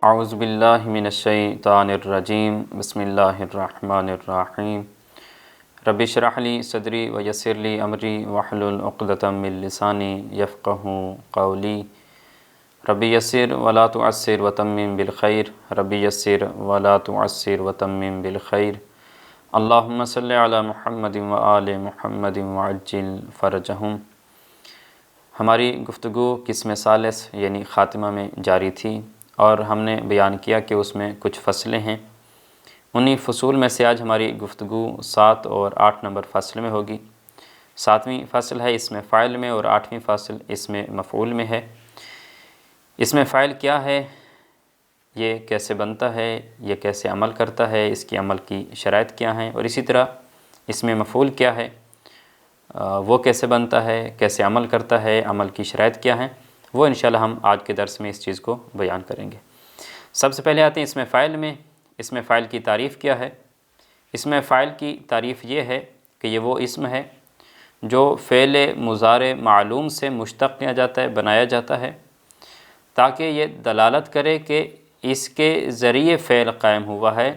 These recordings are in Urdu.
اعوذ باللہ من الشیطان الرجیم بسم اللہ الرحمن الرحیم رب اشرح لی صدری ویسر لی امری واحلل عقدۃ من لسانی یفقہوا قولی رب یسر ولا تعسر وتمم بالخیر رب یسر ولا تعسر وتمم بالخیر اللہم صلی علی محمد وآل محمد وعجل فرجہم۔ ہماری گفتگو قسم ثالث یعنی خاتمہ میں جاری تھی اور ہم نے بیان کیا کہ اس میں کچھ فصلیں ہیں۔ انہی فصول میں سے آج ہماری گفتگو 7 اور 8 نمبر فصل میں ہوگی۔ 7ویں فصل ہے اس میں فاعل میں اور 8ویں فصل اس میں مفعول میں ہے۔ اس میں فاعل کیا ہے، یہ کیسے بنتا ہے، یہ کیسے عمل کرتا ہے، اس کی عمل کی شرائط کیا ہیں، اور اسی طرح اس میں مفعول کیا ہے، وہ کیسے بنتا ہے، کیسے عمل کرتا ہے، عمل کی شرائط کیا ہیں، وہ انشاءاللہ ہم آج کے درس میں اس چیز کو بیان کریں گے۔ سب سے پہلے آتے ہیں اس میں فاعل میں۔ اس میں فاعل کی تعریف کیا ہے؟ اس میں فاعل کی تعریف یہ ہے کہ یہ وہ اسم ہے جو فعل مضارع معلوم سے مشتق کیا جاتا ہے، بنایا جاتا ہے تاکہ یہ دلالت کرے کہ اس کے ذریعے فعل قائم ہوا ہے،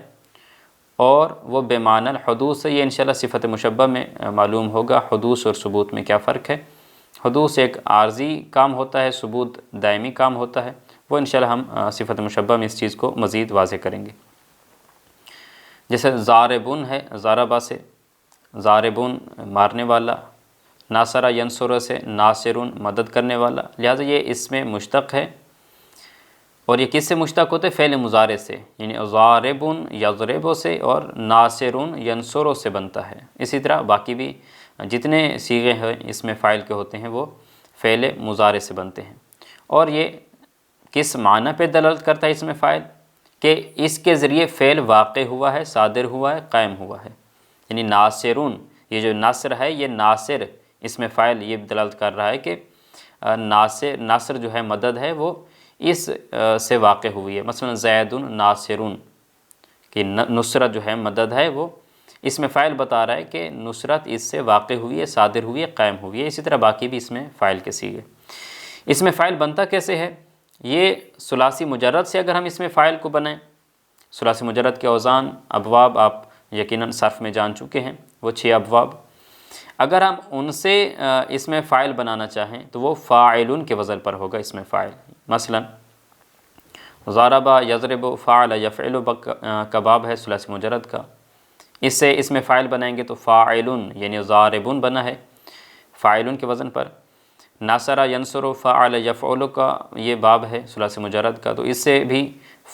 اور وہ بے معنی الحدوث ہے۔ یہ انشاءاللہ صفت مشبہ میں معلوم ہوگا حدوث اور ثبوت میں کیا فرق ہے۔ حدوث ایک عارضی کام ہوتا ہے، ثبوت دائمی کام ہوتا ہے، وہ انشاءاللہ ہم صفت مشبہ میں اس چیز کو مزید واضح کریں گے۔ جیسے ضاربن ہے، ضاربہ سے ضاربن مارنے والا، ناصرہ ینصر سے ناصرن مدد کرنے والا، لہٰذا یہ اس میں مشتق ہے، اور یہ کس سے مشتق ہوتے ہیں؟ فعل مضارع سے، یعنی ضاربن یضرب سے اور ناصرن ینصر سے بنتا ہے۔ اسی طرح باقی بھی جتنے صیغے ہیں اس میں فاعل کے ہوتے ہیں وہ فعل مضارع سے بنتے ہیں۔ اور یہ کس معنی پہ دلالت کرتا ہے اس میں فاعل؟ کہ اس کے ذریعے فعل واقع ہوا ہے، صادر ہوا ہے، قائم ہوا ہے۔ یعنی ناصرون، یہ جو ناصر ہے، یہ ناصر اس میں فاعل یہ دلالت کر رہا ہے کہ ناصر جو ہے، مدد ہے، وہ اس سے واقع ہوئی ہے۔ مثلا زید ناصرون، کہ نصرت جو ہے، مدد ہے، وہ اس میں فاعل بتا رہا ہے کہ نصرت اس سے واقع ہوئی ہے، صادر ہوئی ہے، قائم ہوئی ہے۔ اسی طرح باقی بھی اس میں فاعل کے صیغے۔ اس میں فاعل بنتا کیسے ہے؟ یہ ثلاثی مجرد سے اگر ہم اس میں فاعل کو بنائیں، ثلاثی مجرد کے اوزان ابواب آپ یقیناً صرف میں جان چکے ہیں، وہ 6 ابواب۔ اگر ہم ان سے اس میں فاعل بنانا چاہیں تو وہ فاعلن کے وزن پر ہوگا اس میں فاعل۔ مثلا ضربہ یضرب فعل یفعل کا باب ہے ثلاثی مجرد کا، اس سے اس میں فاعل بنائیں گے تو فاعلن یعنی ضاربن بنا ہے فاعلن کے وزن پر۔ ناصرہ ینصر فعل یفعل کا یہ باب ہے ثلاثی مجرد کا، تو اس سے بھی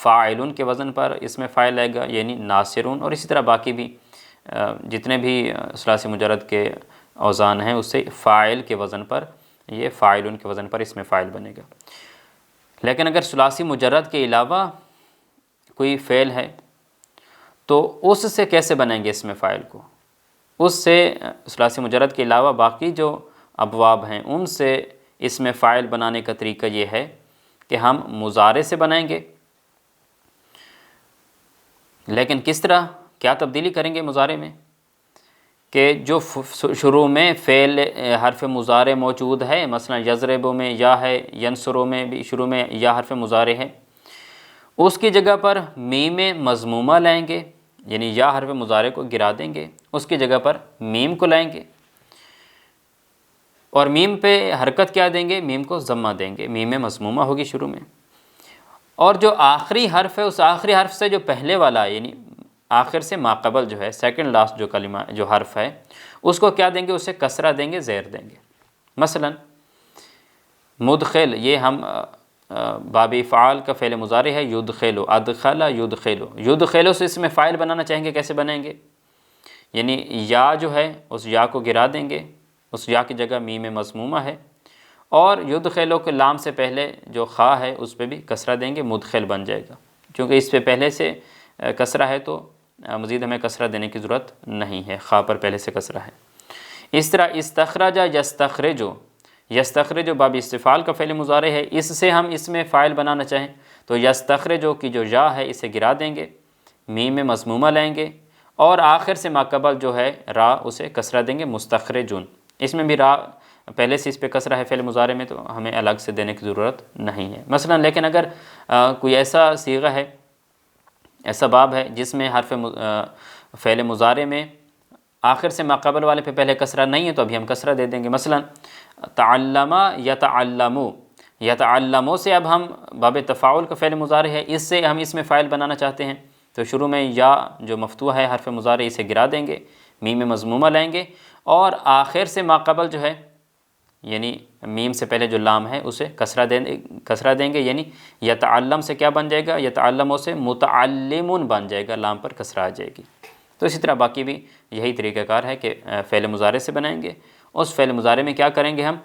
فاعلن کے وزن پر اس میں فاعل آئے گا یعنی ناصرون۔ اور اسی طرح باقی بھی جتنے بھی ثلاثی مجرد کے اوزان ہیں اس سے فاعل کے وزن پر، یہ فاعلن کے وزن پر اس میں فاعل بنے گا۔ لیکن اگر ثلاثی مجرد کے علاوہ کوئی فعل ہے تو اس سے کیسے بنائیں گے اس میں فاعل کو؟ اس سے ثلاثی مجرد کے علاوہ باقی جو ابواب ہیں ان سے اس میں فاعل بنانے کا طریقہ یہ ہے کہ ہم مضارع سے بنائیں گے، لیکن کس طرح، کیا تبدیلی کریں گے مضارع میں؟ کہ جو شروع میں فعل حرف مضارع موجود ہے، مثلا یضرب میں یا ہے، ینصر میں بھی شروع میں یا حرف مضارع ہے، اس کی جگہ پر میم مضمومہ لائیں گے، یعنی یا حرف مضارع کو گرا دیں گے، اس کی جگہ پر میم کو لائیں گے، اور میم پہ حرکت کیا دیں گے؟ میم کو ضمہ دیں گے، میم مضمومہ ہوگی شروع میں۔ اور جو آخری حرف ہے اس آخری حرف سے جو پہلے والا ہے، یعنی آخر سے ماقبل جو ہے، سیکنڈ لاسٹ جو کلمہ جو حرف ہے، اس کو کیا دیں گے؟ اسے کسرہ دیں گے، زیر دیں گے۔ مثلا مدخل، یہ ہم باب افعال کا فعل مضارع ہے، یدخل، ادخل یدخل، یدخل سے اس میں فاعل بنانا چاہیں گے، کیسے بنائیں گے؟ یعنی یا جو ہے اس یا کو گرا دیں گے، اس یا کی جگہ میم مضمومہ ہے، اور یدخل کے لام سے پہلے جو خا ہے اس پہ بھی کسرہ دیں گے، مدخل بن جائے گا۔ کیونکہ اس پہ پہلے سے کسرہ ہے تو مزید ہمیں کسرہ دینے کی ضرورت نہیں ہے، خا پر پہلے سے کسرہ ہے۔ اس طرح استخرج یستخرج، یستخرج باب استفعال کا فعل مضارع ہے، اس سے ہم اس میں فاعل بنانا چاہیں تو یستخرج کی جو یا ہے اسے گرا دیں گے، میم مضمومہ لائیں گے، اور آخر سے ماقبل جو ہے را اسے کسرہ دیں گے، مستخرجون۔ اس میں بھی را پہلے سے اس پہ کسرہ ہے فعل مضارع میں تو ہمیں الگ سے دینے کی ضرورت نہیں ہے۔ مثلا لیکن اگر کوئی ایسا صیغہ ہے، ایسا باب ہے جس میں حرف فعل مضارع میں آخر سے ما قبل والے پہ پہلے کسرہ نہیں ہے تو ابھی ہم کسرہ دے دیں گے۔ مثلا تعلم یتعلمو، یتعلمو سے اب ہم باب تفاعل کا فعل مضارع ہے، اس سے ہم اس میں فاعل بنانا چاہتے ہیں تو شروع میں یا جو مفتوح ہے حرف مضارع اسے گرا دیں گے، میم مضمومہ لائیں گے، اور آخر سے ما قبل جو ہے یعنی میم سے پہلے جو لام ہے اسے کسرہ دیں گے، یعنی یتعلم سے کیا بن جائے گا، یتعلمو سے متعلمون بن جائے گا، لام پر کسرہ آ جائے گی۔ تو اسی طرح باقی بھی یہی طریقہ کار ہے کہ فعل مضارع سے بنائیں گے، اس فعل مضارع میں کیا کریں گے، ہم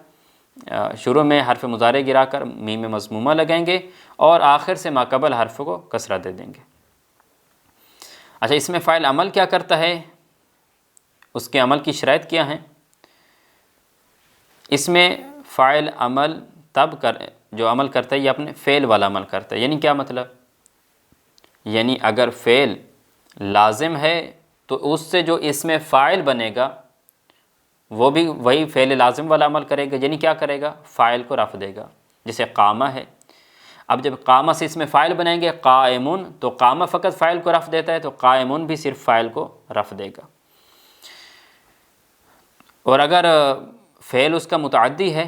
شروع میں حرف مضارع گرا کر میم مضمومہ لگائیں گے اور آخر سے ما قبل حرف کو کسرہ دے دیں گے۔ اچھا، اس میں فاعل عمل کیا کرتا ہے، اس کے عمل کی شرائط کیا ہیں؟ اس میں فاعل عمل جو عمل کرتا ہے یہ اپنے فعل والا عمل کرتا ہے، یعنی کیا مطلب، یعنی اگر فعل لازم ہے تو اس سے جو اس میں فاعل بنے گا وہ بھی وہی فعل لازم والا عمل کرے گا، یعنی کیا کرے گا، فاعل کو رفع دے گا۔ جیسے قامہ ہے، اب جب قامہ سے اس میں فاعل بنائیں گے قائمون تو قامہ فقط فاعل کو رفع دیتا ہے تو قائمون بھی صرف فاعل کو رفع دے گا۔ اور اگر فعل اس کا متعدی ہے،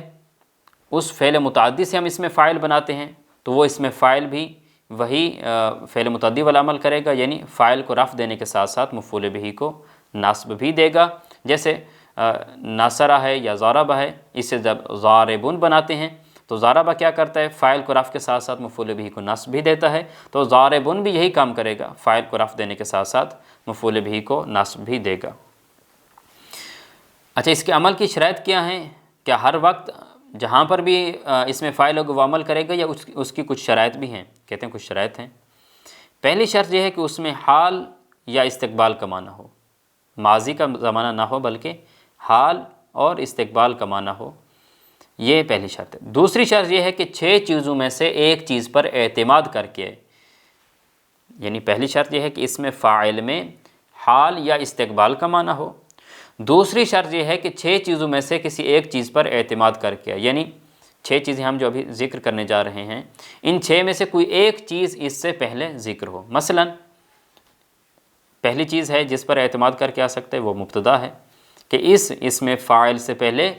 اس فعل متعدی سے ہم اس میں فاعل بناتے ہیں تو وہ اس میں فاعل بھی وہی فعل متعدی والا عمل کرے گا، یعنی فاعل کو رفع دینے کے ساتھ ساتھ مفعول بہ کو نصب بھی دے گا۔ جیسے ناصرہ ہے یا ضاربہ ہے، اسے جب ضاربون بناتے ہیں تو ضاربہ کیا کرتا ہے، فاعل کو رفع کے ساتھ ساتھ مفعول بہ کو نصب بھی دیتا ہے، تو ضاربون بھی یہی کام کرے گا، فاعل کو رفع دینے کے ساتھ ساتھ مفعول بہ کو نصب بھی دے گا۔ اچھا، اس کے عمل کی شرائط کیا ہیں؟ کیا ہر وقت جہاں پر بھی اس میں فاعل ہوگا وہ عمل کرے گا، یا اس کی کچھ شرائط بھی ہیں؟ کہتے ہیں کچھ شرائط ہیں۔ پہلی شرط یہ ہے کہ اس میں حال یا استقبال کا معنی ہو، ماضی کا زمانہ نہ ہو بلکہ حال اور استقبال کا معنی ہو، یہ پہلی شرط ہے۔ دوسری شرط یہ ہے کہ 6 چیزوں میں سے ایک چیز پر اعتماد کر کے، یعنی پہلی شرط یہ ہے کہ اس میں فاعل میں حال یا استقبال کا معنی ہو۔ دوسری شرط یہ ہے کہ 6 چیزوں میں سے کسی ایک چیز پر اعتماد کر کے، یعنی 6 چیزیں ہم جو ابھی ذکر کرنے جا رہے ہیں ان 6 میں سے کوئی ایک چیز اس سے پہلے ذکر ہو۔ مثلا پہلی چیز ہے جس پر اعتماد کر کے آ سکتے وہ مبتدا ہے، کہ اس میں فاعل سے پہلے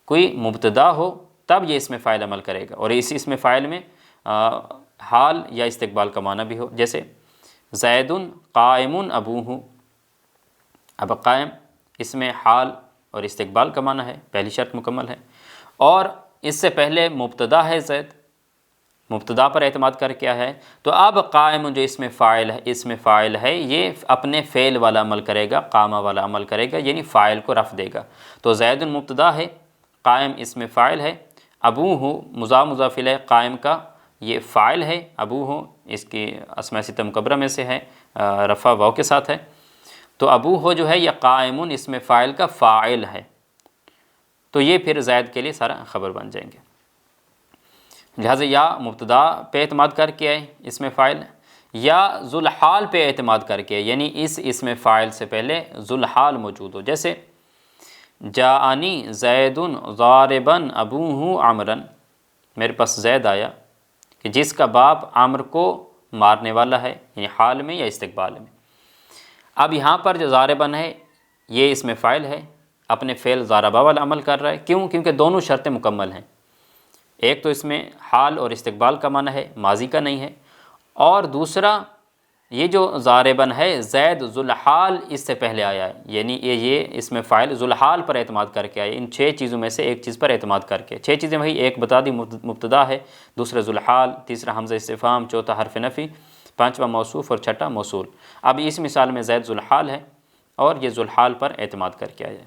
کوئی مبتدا ہو تب یہ اس میں فاعل عمل کرے گا، اور اس میں فاعل میں حال یا استقبال کا معنی بھی ہو۔ جیسے زید قائم ابوہ، اب قائم اس میں حال اور استقبال کا معنی ہے، پہلی شرط مکمل ہے، اور اس سے پہلے مبتدا ہے زید، مبتدا پر اعتماد کر کیا ہے، تو اب قائم جو اس میں فاعل ہے یہ اپنے فعل والا عمل کرے گا، قامہ والا عمل کرے گا، یعنی فاعل کو رفع دے گا۔ تو زید مبتدا ہے، قائم اس میں فاعل ہے، ابوہ مضاف الیہ قائم کا یہ فاعل ہے، ابوہ اس کی اسماء ستہ مکبرہ میں سے ہے، رفع واو کے ساتھ ہے، تو ابوہ جو ہے یہ قائمون اس میں فاعل کا فاعل ہے، تو یہ پھر زید کے لیے سارا خبر بن جائیں گے۔ لہٰذا یا مبتدا پہ اعتماد کر کے آئے اس میں فاعل، یا ذوالحال پہ اعتماد کر کے، یعنی اس میں فاعل سے پہلے ذوالحال موجود ہو۔ جیسے جاءنی زید ضاربا ابوہ عمرا، میرے پاس زید آیا کہ جس کا باپ عمر کو مارنے والا ہے، یعنی حال میں یا استقبال میں۔ اب یہاں پر جو ضارباً ہے یہ اس میں فاعل ہے، اپنے فعل ضاربہ والا عمل کر رہا ہے، کیونکہ دونوں شرطیں مکمل ہیں، ایک تو اس میں حال اور استقبال کا معنی ہے، ماضی کا نہیں ہے، اور دوسرا یہ جو ضارباً ہے زید ذوالحال اس سے پہلے آیا ہے، یعنی یہ اس میں فاعل ذوالحال پر اعتماد کر کے آئے، ان 6 چیزوں میں سے ایک چیز پر اعتماد کر کے۔ 6 چیزیں وہی، ایک بتا دی مبتدا ہے، دوسرا ذوالحال، تیسرا حمزہ استفہام، چوتھا حرف نفی، پانچواں موصوف اور چھٹا موصول۔ اب اس مثال میں زید ذوالحال ہے اور یہ ذوالحال پر اعتماد کر کے آیا ہے،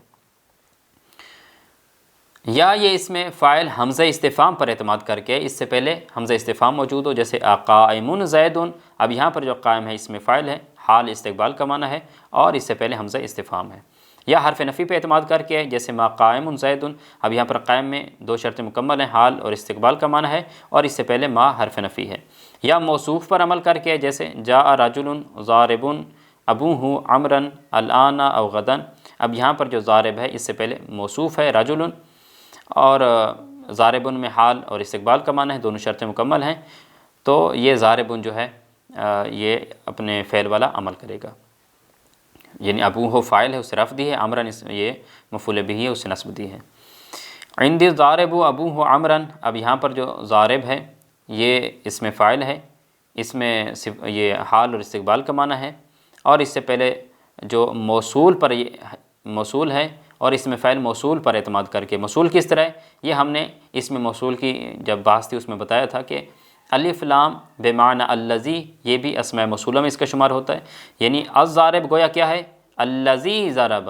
یا یہ اس میں فاعل حمزہ استفہام پر اعتماد کر کے، اس سے پہلے حمزہ استفہام موجود ہو، جیسے قائم زید، اب یہاں پر جو قائم ہے اس میں فاعل ہے، حال استقبال کا معنی ہے، اور اس سے پہلے حمزہ استفہام ہے۔ یا حرف نفی پہ اعتماد کر کے، جیسے ما قائم زید، اب یہاں پر قائم میں 2 شرطیں مکمل ہیں، حال اور استقبال کا معنی ہے، اور اس سے پہلے ما حرف نفی ہے۔ یا موصوف پر عمل کر کے، جیسے جاء رجل ضارب ابوہ عمرا الآن او غدا، اب یہاں پر جو ضارب ہے اس سے پہلے موصوف ہے رجل، اور ضاربن میں حال اور استقبال کا معنی ہے، دونوں شرطیں مکمل ہیں، تو یہ ضاربن جو ہے یہ اپنے فعل والا عمل کرے گا، یعنی ابو ہو فاعل ہے اسے رفع دی ہے، عمرن یہ مفعول بہ ہے اسے نصب دی ہے۔ عندی ضارب ابو ہو عمرن، اب یہاں پر جو ضارب ہے یہ اس میں فاعل ہے، اس میں یہ حال اور استقبال کا معنی ہے، اور اس سے پہلے جو موصول پر یہ موصول ہے اور اس میں فعل موصول پر اعتماد کر کے، موصول کس طرح ہے یہ ہم نے اس میں موصول کی جب بحث تھی اس میں بتایا تھا کہ الف لام بمعنی الذی، یہ بھی اسماء موصولہ میں اس کا شمار ہوتا ہے، یعنی الضارب گویا کیا ہے الذی ضرب،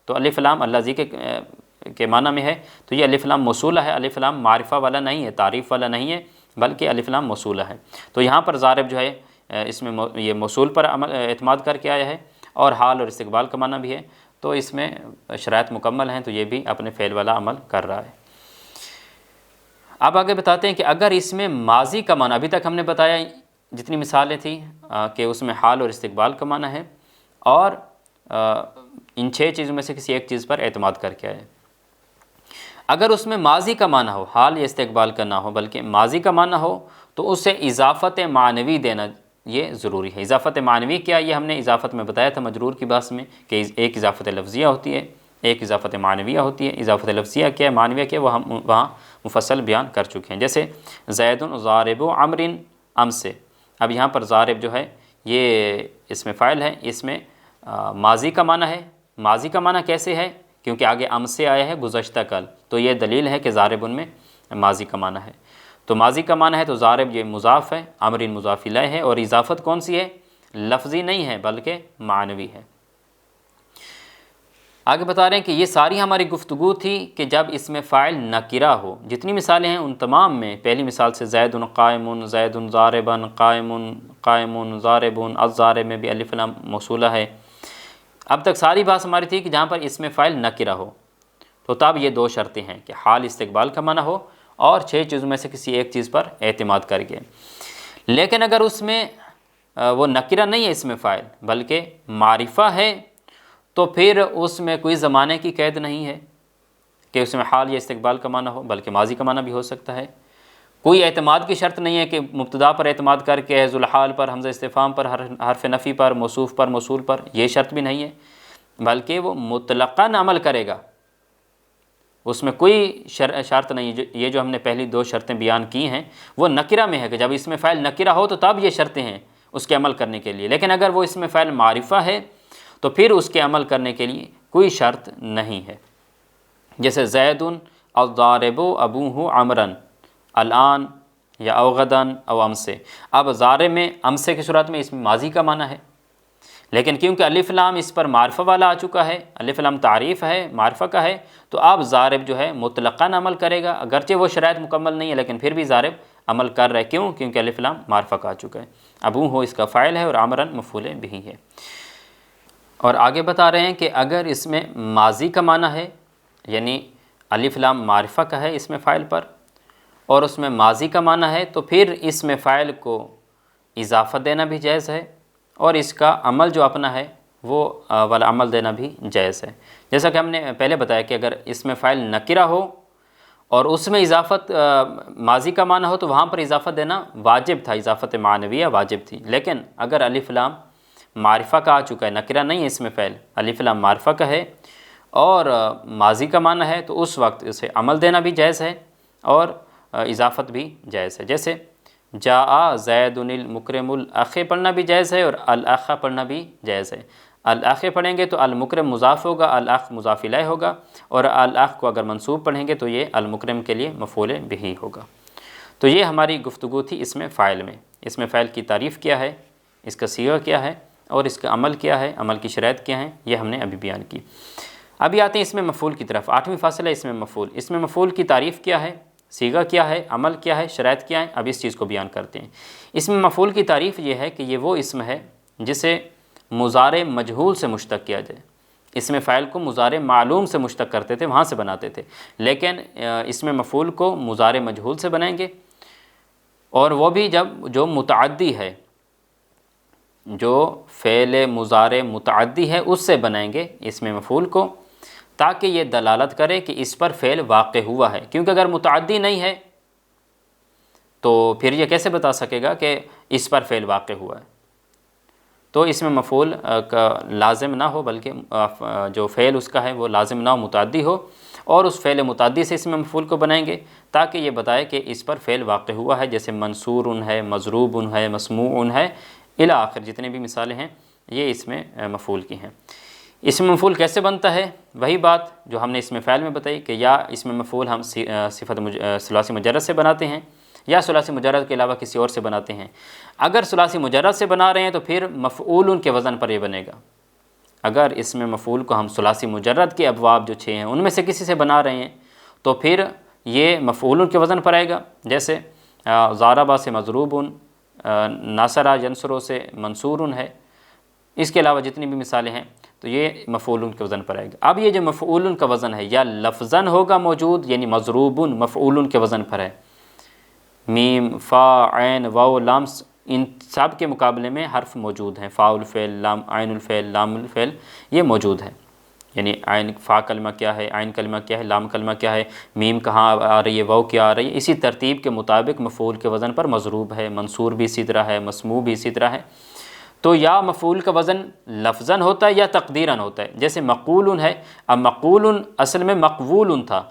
تو الف لام الذی کے معنی میں ہے، تو یہ الف لام موصولہ ہے، الف لام معرفہ والا نہیں ہے، تعریف والا نہیں ہے، بلکہ الف لام موصولہ ہے۔ تو یہاں پر ضارب جو ہے اس میں یہ موصول پر اعتماد کر کے آیا ہے، اور حال اور استقبال کا معنی بھی ہے، تو اس میں شرائط مکمل ہیں، تو یہ بھی اپنے فعل والا عمل کر رہا ہے۔ اب آگے بتاتے ہیں کہ اگر اس میں ماضی کا معنی، ابھی تک ہم نے بتایا جتنی مثالیں تھیں کہ اس میں حال اور استقبال کا معنی ہے، اور ان 6 چیزوں میں سے کسی ایک چیز پر اعتماد کر کے آئے، اگر اس میں ماضی کا معنی ہو، حال یا استقبال کا نہ ہو بلکہ ماضی کا معنی ہو، تو اسے اضافت معنوی دینا یہ ضروری ہے۔ اضافت معنوی کیا، یہ ہم نے اضافت میں بتایا تھا مجرور کی بحث میں کہ ایک اضافت لفظیہ ہوتی ہے، ایک اضافت معنویہ ہوتی ہے۔ اضافت لفظیہ کیا ہے، معنویہ کیا ہے، وہ ہم وہاں مفصل بیان کر چکے ہیں، جیسے زید ضارب عمر ام سے، اب یہاں پر ضارب جو ہے یہ اس میں فاعل ہے، اس میں ماضی کا معنی ہے۔ ماضی کا معنی کیسے ہے، کیونکہ آگے ام سے آیا ہے گزشتہ کل، تو یہ دلیل ہے کہ ضارب ان میں ماضی کا معنی ہے۔ تو ماضی کا معنی ہے تو ضارب یہ مضاف ہے، عمر مضاف الیہ ہے، اور اضافت کون سی ہے، لفظی نہیں ہے بلکہ معنوی ہے۔ آگے بتا رہے ہیں کہ یہ ساری ہماری گفتگو تھی کہ جب اس میں فاعل نکرہ ہو، جتنی مثالیں ہیں ان تمام میں، پہلی مثال سے زید قائم، زید ضاربا، قائم ضارب، الضارب میں بھی الف لام موصولہ ہے۔ اب تک ساری بات ہماری تھی کہ جہاں پر اس میں فاعل نکرہ ہو، تو تب یہ 2 شرطیں ہیں کہ حال استقبال کا معنی ہو اور 6 چیزوں میں سے کسی ایک چیز پر اعتماد کر کے۔ لیکن اگر اس میں وہ نکرہ نہیں ہے اس میں فاعل بلکہ معرفہ ہے، تو پھر اس میں کوئی زمانے کی قید نہیں ہے کہ اس میں حال یا استقبال کا معنی ہو، بلکہ ماضی کا معنی بھی ہو سکتا ہے۔ کوئی اعتماد کی شرط نہیں ہے کہ مبتدا پر اعتماد کر کے ذو الحال پر، حمزہ استفہام پر، حرف نفی پر، موصوف پر، موصول پر، یہ شرط بھی نہیں ہے، بلکہ وہ مطلقاً عمل کرے گا، اس میں کوئی شرط نہیں ہے۔ یہ جو ہم نے پہلی 2 شرطیں بیان کی ہیں وہ نکرہ میں ہے کہ جب اس میں فعل نکرہ ہو تو تب یہ شرطیں ہیں اس کے عمل کرنے کے لیے، لیکن اگر وہ اس میں فعل معرفہ ہے تو پھر اس کے عمل کرنے کے لیے کوئی شرط نہیں ہے۔ جیسے زید الضارب ابوہ عمرا الآن یا او غدن او امسے، اب ضارب میں امسے کی صورت میں اس میں ماضی کا معنی ہے، لیکن کیونکہ الف لام اس پر معرفہ والا آ چکا ہے، الف لام تعریف ہے، معرفہ کا ہے، تو اب ضارب جو ہے مطلقاً عمل کرے گا، اگرچہ وہ شرائط مکمل نہیں ہے لیکن پھر بھی ضارب عمل کر رہا ہے، کیوں؟ کیونکہ الف لام معرفہ کا آ چکا ہے۔ ابو ہو اس کا فاعل ہے اور عمرن مفعول بہ ہے۔ اور آگے بتا رہے ہیں کہ اگر اس میں ماضی کا معنی ہے، یعنی الف لام معرفہ کا ہے اس میں فاعل پر، اور اس میں ماضی کا معنی ہے، تو پھر اس میں فاعل کو اضافت دینا بھی جائز ہے، اور اس کا عمل جو اپنا ہے وہ والا عمل دینا بھی جائز ہے۔ جیسا کہ ہم نے پہلے بتایا کہ اگر اس میں فاعل نکرہ ہو اور اس میں اضافت ماضی کا معنی ہو تو وہاں پر اضافت دینا واجب تھا، اضافت معنویہ واجب تھی، لیکن اگر الف لام معرفہ کا آ چکا ہے، نکرہ نہیں ہے اس میں فعل، الف لام معرفہ کا ہے اور ماضی کا معنی ہے، تو اس وقت اسے عمل دینا بھی جائز ہے اور اضافت بھی جائز ہے۔ جیسے جاء زید المکرم الاخ پڑھنا بھی جائز ہے اور الاخ پڑھنا بھی جائز ہے۔ الاخ پڑھیں گے تو المکرم مضاف ہوگا، الاخ مضاف الیہ ہوگا، اور الاخ کو اگر منصوب پڑھیں گے تو یہ المکرم کے لیے مفعول بہ ہوگا۔ تو یہ ہماری گفتگو تھی اس میں فاعل میں، اس میں فاعل کی تعریف کیا ہے، اس کا صیغہ کیا ہے اور اس کا عمل کیا ہے، عمل کی شرائط کیا ہیں، یہ ہم نے ابھی بیان کی۔ ابھی آتے ہیں اس میں مفعول کی طرف، 8ویں فاصلہ اس میں مفعول۔ اس میں مفعول کی تعریف کیا ہے، صیغہ کیا ہے، عمل کیا ہے، شرائط کیا ہے، اب اس چیز کو بیان کرتے ہیں۔ اس میں مفعول کی تعریف یہ ہے کہ یہ وہ اسم ہے جسے مضارع مجہول سے مشتق کیا جائے۔ اس میں فاعل کو مضارع معلوم سے مشتق کرتے تھے، وہاں سے بناتے تھے، لیکن اس میں مفعول کو مضارع مجہول سے بنائیں گے، اور وہ بھی جب جو متعدی ہے، جو فعل مضارع متعدی ہے اس سے بنائیں گے اس میں مفعول کو۔ تاکہ یہ دلالت کرے کہ اس پر فعل واقع ہوا ہے، کیونکہ اگر متعدی نہیں ہے تو پھر یہ کیسے بتا سکے گا کہ اس پر فعل واقع ہوا ہے؟ تو اس میں مفعول کا لازم نہ ہو، بلکہ جو فعل اس کا ہے وہ لازم نہ ہو، متعدی ہو، اور اس فعل متعدی سے اس میں مفعول کو بنائیں گے تاکہ یہ بتائے کہ اس پر فعل واقع ہوا ہے، جیسے منصور ہے، مضروب ہے، مسموع ہے، الی آخر جتنے بھی مثالیں ہیں یہ اس میں مفعول کی ہیں۔ اس میں مفعول کیسے بنتا ہے؟ وہی بات جو ہم نے اس میں فعل میں بتائی کہ یا اس میں مفعول ہم صفت ثلاثی مجرد سے بناتے ہیں یا ثلاثی مجرد کے علاوہ کسی اور سے بناتے ہیں۔ اگر ثلاثی مجرد سے بنا رہے ہیں تو پھر مفعول کے وزن پر یہ بنے گا۔ اگر اس میں مفعول کو ہم ثلاثی مجرد کے ابواب جو 6 ہیں ان میں سے کسی سے بنا رہے ہیں تو پھر یہ مفعول کے وزن پر آئے گا، جیسے ضاربہ سے مضروب، ناصرہ ینصرو سے منصور ہے، اس کے علاوہ جتنی بھی مثالیں ہیں تو یہ مفعول کے وزن پر آئے گا۔ اب یہ جو مفعول کا وزن ہے یا لفظاً ہوگا موجود، یعنی مضروب مفعول کے وزن پر ہے، میم، فا، عین، واو، لام، ان سب کے مقابلے میں حرف موجود ہیں، فاء الفعل، لام، عین الفعل، لام الفعل، یہ موجود ہے، یعنی عین فا کلمہ کیا ہے، عین کلمہ کیا ہے، لام کلمہ کیا ہے، میم کہاں آ رہی ہے، واو کیا آ رہی ہے، اسی ترتیب کے مطابق مفعول کے وزن پر مضروب ہے، منصور بھی اسی طرح ہے، مسموع بھی اسی طرح ہے۔ تو یا مفعول کا وزن لفظاً ہوتا ہے یا تقدیراً ہوتا ہے، جیسے مقول ہے، اب مقول اصل میں مقبول تھا،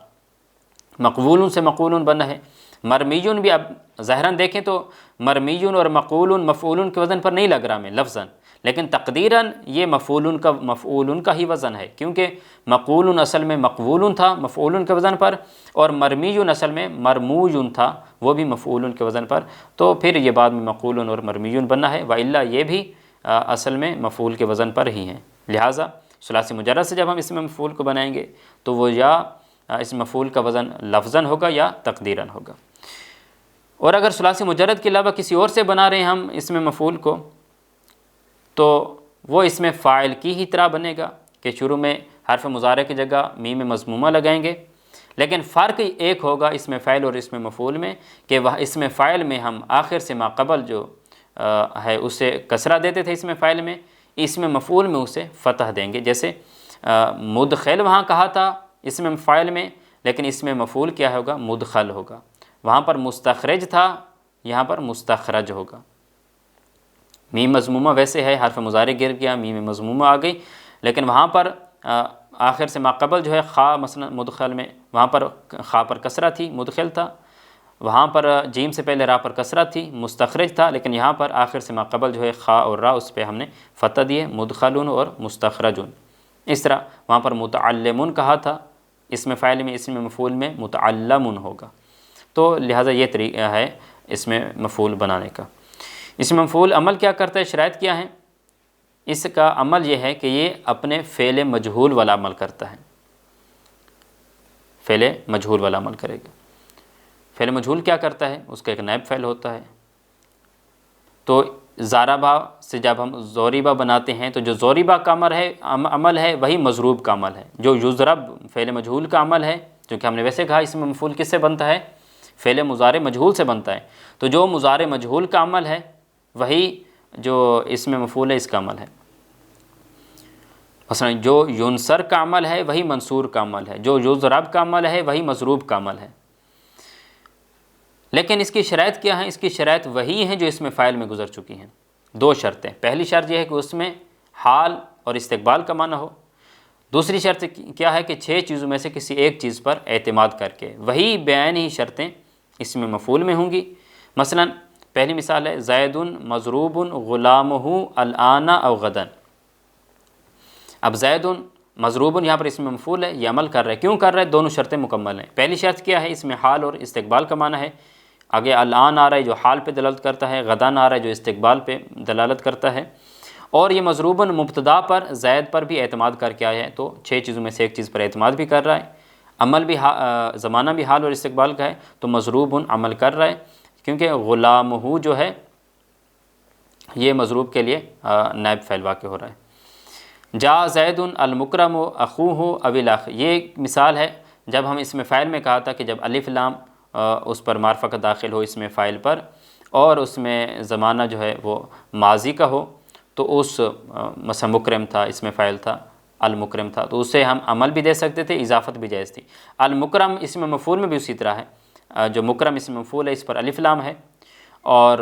مقبول سے مقول بنا ہے۔ مرمیون بھی اب ظاہراً دیکھیں تو مرمیون اور مقول مفعول کے وزن پر نہیں لگ رہا میں لفظاً، لیکن تقدیراً یہ مفعول کا ہی وزن ہے، کیونکہ مقول اصل میں مقبول تھا مفعول کے وزن پر، اور مرمیون اصل میں مرموی تھا وہ بھی مفعول کے وزن پر، تو پھر یہ بعد میں مقول اور مرمیون بننا ہے، وإلا یہ بھی اصل میں مفعول کے وزن پر ہی ہیں۔ لہٰذا ثلاثی مجرد سے جب ہم اس میں مفعول کو بنائیں گے تو وہ یا اس مفعول کا وزن لفظاً ہوگا یا تقدیراً ہوگا۔ اور اگر ثلاثی مجرد کے علاوہ کسی اور سے بنا رہے ہیں ہم اس میں مفعول کو، تو وہ اس میں فاعل کی ہی طرح بنے گا کہ شروع میں حرف مضارع کی جگہ میم مضمومہ لگائیں گے، لیکن فرق ایک ہوگا اس میں فاعل اور اس میں مفعول میں کہ وہ اس میں فاعل میں ہم آخر سے ما قبل جو ہے اسے کسرہ دیتے تھے اس میں فاعل میں، اس میں مفعول میں اسے فتح دیں گے، جیسے مدخل وہاں کہا تھا اس میں فاعل میں، لیکن اس میں مفعول کیا ہوگا؟ مدخل ہوگا۔ وہاں پر مستخرج تھا، یہاں پر مستخرج ہوگا۔ میم مضمومہ ویسے ہے، حرف مضارع گر گیا، میم مضمومہ آ گئی، لیکن وہاں پر آخر سے ما قبل جو ہے خا مثلا مدخل میں، وہاں پر خا پر کسرہ تھی، مدخل تھا، وہاں پر جیم سے پہلے را پر کسرہ تھی، مستخرج تھا، لیکن یہاں پر آخر سے ما قبل جو ہے خا اور را اس پہ ہم نے فتح دیے، مدخلون اور مستخرجون۔ اس طرح وہاں پر متعلمون کہا تھا، اس میں فاعل میں، اس میں مفعول میں متعلمون ہوگا۔ تو لہٰذا یہ طریقہ ہے اس میں مفعول بنانے کا۔ اس میں مفعول عمل کیا کرتا ہے، شرائط کیا ہیں؟ اس کا عمل یہ ہے کہ یہ اپنے فعل مجہول والا عمل کرتا ہے، فعل مجہول والا عمل کرے گا۔ فعل مجہول کیا کرتا ہے؟ اس کا ایک نائب فعل ہوتا ہے۔ تو ضاربہ سے جب ہم ضوریبہ بناتے ہیں تو جو ضوریبہ کا عمل ہے وہی مضروب کا عمل ہے۔ جو یضرب فعل مجہول کا عمل ہے، چونکہ ہم نے ویسے کہا اس میں مفعول کس سے بنتا ہے؟ فعل مضارع مجہول سے بنتا ہے، تو جو مضارع مجہول کا عمل ہے وہی جو اس میں مفعول ہے اس کا عمل ہے۔ مثلا جو ینصر کا عمل ہے وہی منصور کا عمل ہے، جو یضرب کا عمل ہے وہی مضروب کا عمل ہے۔ لیکن اس کی شرائط کیا ہیں؟ اس کی شرائط وہی ہیں جو اس میں فاعل میں گزر چکی ہیں۔ دو شرطیں، پہلی شرط یہ ہے کہ اس میں حال اور استقبال کا معنی ہو، دوسری شرط کیا ہے کہ 6 چیزوں میں سے کسی ایک چیز پر اعتماد کر کے، وہی بیان ہی شرطیں اس میں مفعول میں ہوں گی۔ مثلا پہلی مثال ہے زید مضروب غلامہ الآن او غدا۔ اب زید مضروب یہاں پر اس میں مفعول ہے، یہ عمل کر رہا ہے، کیوں کر رہا ہے؟ دونوں شرطیں مکمل ہیں۔ پہلی شرط کیا ہے؟ اس میں حال اور استقبال کا معنی ہے، آگے الآن آ رہا ہے جو حال پہ دلالت کرتا ہے، غداً آ رہا ہے جو استقبال پہ دلالت کرتا ہے، اور یہ مضروباً مبتدا پر زید پر بھی اعتماد کر کے آیا ہے، تو 6 چیزوں میں سے ایک چیز پر اعتماد بھی کر رہا ہے، عمل بھی زمانہ بھی حال اور استقبال کا ہے، تو مضروب عمل کر رہا ہے، کیونکہ غلامہ جو ہے یہ مضروب کے لیے نائب فعل واقع ہو رہا ہے۔ جا زید المکرم اخوہ او الاخ، یہ مثال ہے جب ہم اس میں فاعل میں کہا تھا کہ جب الف لام اس پر معرفہ کا داخل ہو اس میں فاعل پر، اور اس میں زمانہ جو ہے وہ ماضی کا ہو، تو اس مثلا مکرم تھا، اس میں فاعل تھا، المکرم تھا، تو اسے ہم عمل بھی دے سکتے تھے، اضافت بھی جائز تھی۔ المکرم اسم مفعول میں بھی اسی طرح ہے، جو مکرم اسم مفعول ہے اس پر الف لام ہے، اور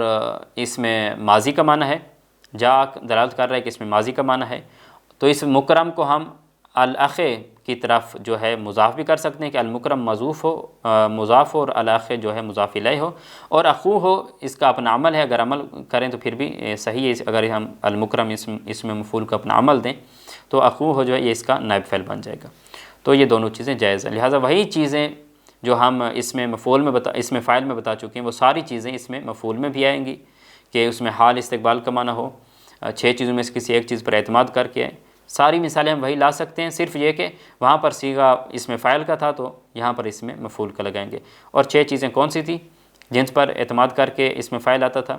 اس میں ماضی کا معنی ہے، جا دلالت کر رہا ہے کہ اس میں ماضی کا معنی ہے، تو اس مکرم کو ہم الاخ کی طرف جو ہے مضاف بھی کر سکتے ہیں کہ المکرم مضاف ہو، مضاف ہو، اور الاخ جو ہے مضاف الیہ ہو، اور اخو ہو اس کا اپنا عمل ہے، اگر عمل کریں تو پھر بھی صحیح ہے، اگر ہم المکرم اسم مفعول کو اپنا عمل دیں تو اخو ہو جو ہے یہ اس کا نائب فعل بن جائے گا، تو یہ دونوں چیزیں جائز ہیں۔ لہٰذا وہی چیزیں جو ہم اس میں فاعل میں بتا چکے ہیں وہ ساری چیزیں اس میں مفعول میں بھی آئیں گی، کہ اس میں حال استقبال کا معنی ہو، 6 چیزوں میں سے کسی ایک چیز پر اعتماد کر کے ساری مثالیں ہم وہی لا سکتے ہیں، صرف یہ کہ وہاں پر صیغہ اس میں فاعل کا تھا تو یہاں پر اس میں مفعول کا لگائیں گے۔ اور 6 چیزیں کون سی تھیں جن پر اعتماد کر کے اس میں فاعل آتا تھا؟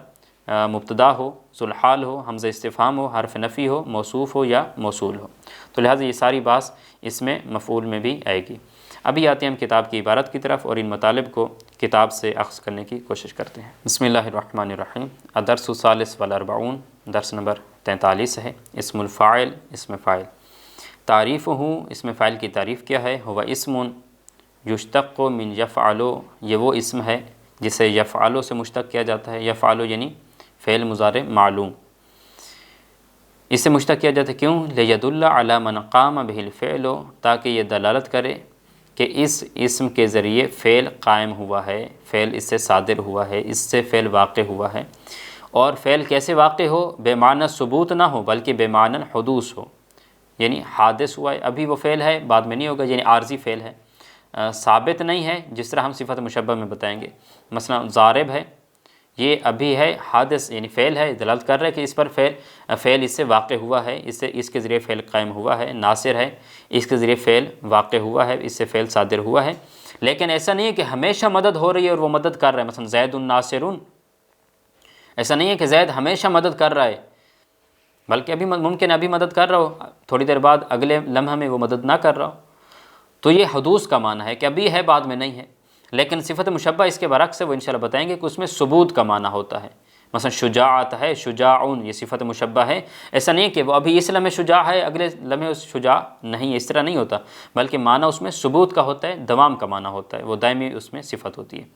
مبتدا ہو، ذوالحال ہو، حمزہ استفہام ہو، حرف نفی ہو، موصوف ہو یا موصول ہو، تو لہٰذا یہ ساری بات اس میں مفعول میں بھی آئے گی۔ ابھی آتے ہیں ہم کتاب کی عبارت کی طرف اور ان مطالب کو کتاب سے اخذ کرنے کی کوشش کرتے ہیں۔ بسم اللہ الرحمن الرحیم۔ الدرس الثالث والاربعون، درس نمبر 43 ہے۔ اسم الفاعل، اسم فاعل۔ تعریف ہوں، اسم فاعل کی تعریف کیا ہے؟ ہوا اسم یشتق من یفعل، یہ وہ اسم ہے جسے یفعل سے مشتق کیا جاتا ہے۔ یفعل یعنی فعل مضارع معلوم، اس سے مشتق کیا جاتا ہے، کیوں؟ لیدل علی من قام بہ الفعل، تاکہ یہ دلالت کرے کہ اس اسم کے ذریعے فعل قائم ہوا ہے، فعل اس سے صادر ہوا ہے، اس سے فعل واقع ہوا ہے۔ اور فعل کیسے واقع ہو؟ بے معنی ثبوت نہ ہو بلکہ بے معنی حدوث ہو، یعنی حادث ہوا ہے، ابھی وہ فعل ہے بعد میں نہیں ہوگا، یعنی عارضی فعل ہے، ثابت نہیں ہے، جس طرح ہم صفت مشبہ میں بتائیں گے۔ مثلا ضارب ہے، یہ ابھی ہے، حادث یعنی فعل ہے، دلالت کر رہا ہے کہ اس پر فعل اس سے واقع ہوا ہے، اس کے ذریعے فعل قائم ہوا ہے۔ ناصر ہے، اس کے ذریعے فعل واقع ہوا ہے، اس سے فعل صادر ہوا ہے۔ لیکن ایسا نہیں ہے کہ ہمیشہ مدد ہو رہی ہے اور وہ مدد کر رہا ہے، مثلا زید الناصر، ایسا نہیں ہے کہ زید ہمیشہ مدد کر رہا ہے، بلکہ ابھی ممکن ابھی مدد کر رہا ہو، تھوڑی دیر بعد اگلے لمحہ میں وہ مدد نہ کر رہا ہو، تو یہ حدوث کا معنی ہے کہ ابھی ہے بعد میں نہیں ہے۔ لیکن صفت مشبہ اس کے برعکس ہے، وہ انشاءاللہ بتائیں گے کہ اس میں ثبوت کا معنی ہوتا ہے۔ مثلا شجاعت ہے، شجاعون، یہ صفت مشبہ ہے، ایسا نہیں کہ وہ ابھی اس لمحے شجاع ہے اگلے لمحے شجاع نہیں، اس طرح نہیں ہوتا، بلکہ معنی اس میں ثبوت کا ہوتا ہے، دوام کا معنی ہوتا ہے، وہ دائمی اس میں صفت ہوتی ہے۔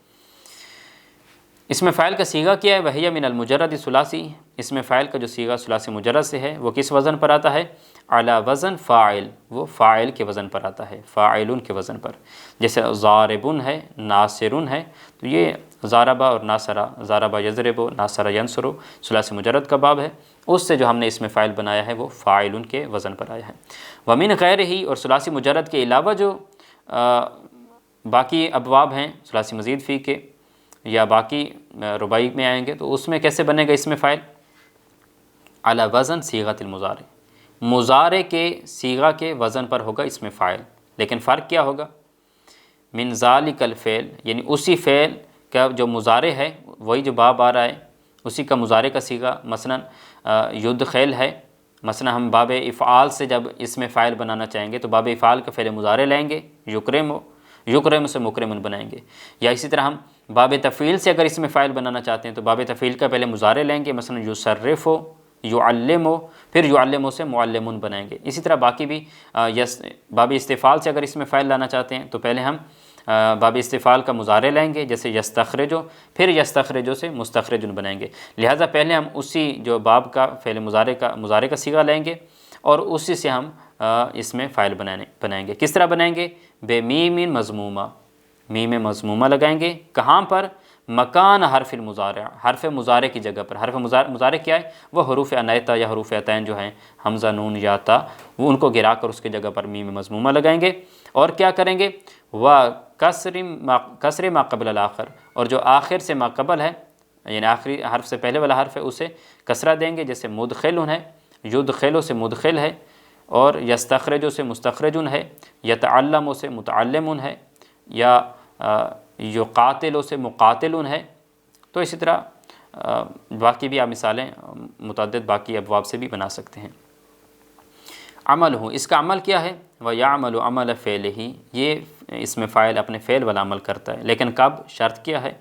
اس میں فاعل کا صیغہ کیا ہے؟ وہی من المجرد ثلاثی، اس میں فاعل کا جو صیغہ ثلاثی مجرد سے ہے وہ کس وزن پر آتا ہے؟ علی وزن فاعل، وہ فاعل کے وزن پر آتا ہے، فاعلون کے وزن پر۔ جیسے ضاربن ہے، ناصرن ہے، تو یہ ضاربہ اور ناصرہ، ضاربہ یضرب، ناصرہ ینصر، ثلاثی مجرد کا باب ہے، اس سے جو ہم نے اس میں فاعل بنایا ہے وہ فاعلون کے وزن پر آیا ہے۔ ومن غیر ہی، اور ثلاثی مجرد کے علاوہ جو باقی ابواب ہیں ثلاثی مزید فی کے یا باقی رباعی میں آئیں گے، تو اس میں کیسے بنے گا اس میں فاعل؟ علی وزن صیغۃ المضارع، مضارع کے صیغہ کے وزن پر ہوگا اس میں فاعل، لیکن فرق کیا ہوگا؟ من ذالک الفعل، یعنی اسی فعل کا جو مضارع ہے، وہی جو باب آ رہا ہے اسی کا مضارع کا صیغہ، مثلا یدخل ہے، مثلا ہم باب افعال سے جب اس میں فاعل بنانا چاہیں گے تو باب افعال کا فعل مضارع لیں گے، یکرم سے مکرمن بنائیں گے، یا اسی طرح ہم باب تفعیل سے اگر اس میں فاعل بنانا چاہتے ہیں تو باب تفعیل کا پہلے مضارع لیں گے، مثلا یصرف ہو، یعلم ہو، پھر یعلم سے معلمون بنائیں گے۔ اسی طرح باقی بھی باب استفعال سے اگر اس میں فاعل لانا چاہتے ہیں تو پہلے ہم باب استفعال کا مضارع لیں گے، جیسے یستخرجو، پھر یستخرجو سے مستخرجن بنائیں گے۔ لہٰذا پہلے ہم اسی جو باب کا فعل مضارع کا صیغہ لیں گے اور اسی سے ہم اس میں فاعل بنائیں گے۔ کس طرح بنائیں گے؟ بے میم مضمومہ، میم مضمومہ لگائیں گے، کہاں پر؟ مکان حرف المضارع، حرف مضارع کی جگہ پر۔ حرف مضارع کیا ہے؟ وہ حروف عنایتہ یا حروف عطین جو ہیں، حمزہ، نون یا تا، وہ ان کو گرا کر اس کی جگہ پر میم مضمومہ لگائیں گے، اور کیا کریں گے؟ کسر ما قبل الآخر، اور جو آخر سے ما قبل ہے یعنی آخری حرف سے پہلے والا حرف ہے اسے کسرہ دیں گے، جیسے مدخلن ہے، یدخلو سے مدخل ہے، اور یستخرجو سے مستخرجن ہے، یتعلمو سے متعلمن ہے، یا یقاتلو سے مقاتلن ہے۔ تو اسی طرح باقی بھی آپ مثالیں متعدد باقی ابواب سے بھی بنا سکتے ہیں۔ عمل ہوں، اس کا عمل کیا ہے؟ وَيَعْمَلُ عَمَلَ فعلہ، یہ اس میں فاعل اپنے فعل والا عمل کرتا ہے، لیکن کب؟ شرط کیا ہے؟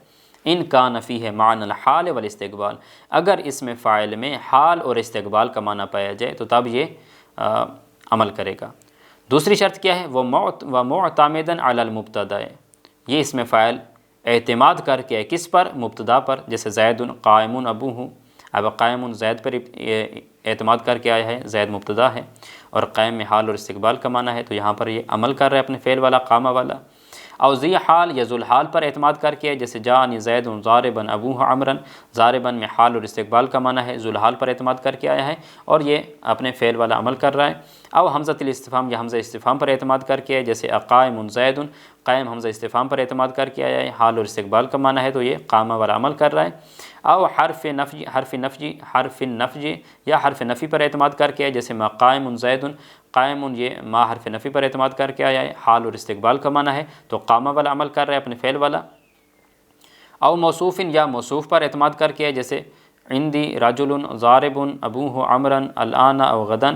ان کان فیہ معنی الحال والاستقبال، اگر اس میں فاعل میں حال اور استقبال کا معنی پایا جائے تو تب یہ عمل کرے گا۔ دوسری شرط کیا ہے؟ وہ معتمداً علی المبتدا، یہ اسم فاعل اعتماد کر کے کس پر؟ مبتدا پر، جیسے زید قائم ابوہ، اب قائم زید پر اعتماد کر کے آیا ہے، زید مبتدا ہے اور قائم میں حال اور استقبال کا معنی ہے، تو یہاں پر یہ عمل کر رہا ہے اپنے فعل والا قامہ والا۔ او ذی حال یا ذوالحال پر اعتماد کر کے، جیسے جاءنی زید ضاربا ابوہ عمرا، ضاربا میں حال اور استقبال کا معنی ہے، ذوالحال پر اعتماد کر کے آیا ہے اور یہ اپنے فعل والا عمل کر رہا ہے۔ او حمزۃ الاستفہام یا حمزہ استفہام پر اعتماد کر کے، جیسے اقائم زید، قائم حمزہ استفہام پر اعتماد کر کے آیا ہے، حال اور استقبال کا معنی ہے، تو یہ قامہ والا عمل کر رہا ہے۔ او حرف نفی یا حرف نفی پر اعتماد کر کے، جیسے ما قائم زید، قائم یہ ما حرف نفی پر اعتماد کر کے آیا ہے، حال اور استقبال کا معنی ہے، تو قامہ والا عمل کر رہا ہے اپنے فعل والا۔ او موصوف یا موصوف پر اعتماد کر کے، جیسے عندی رجل ضارب ابوہ عمرا الآن او غدا،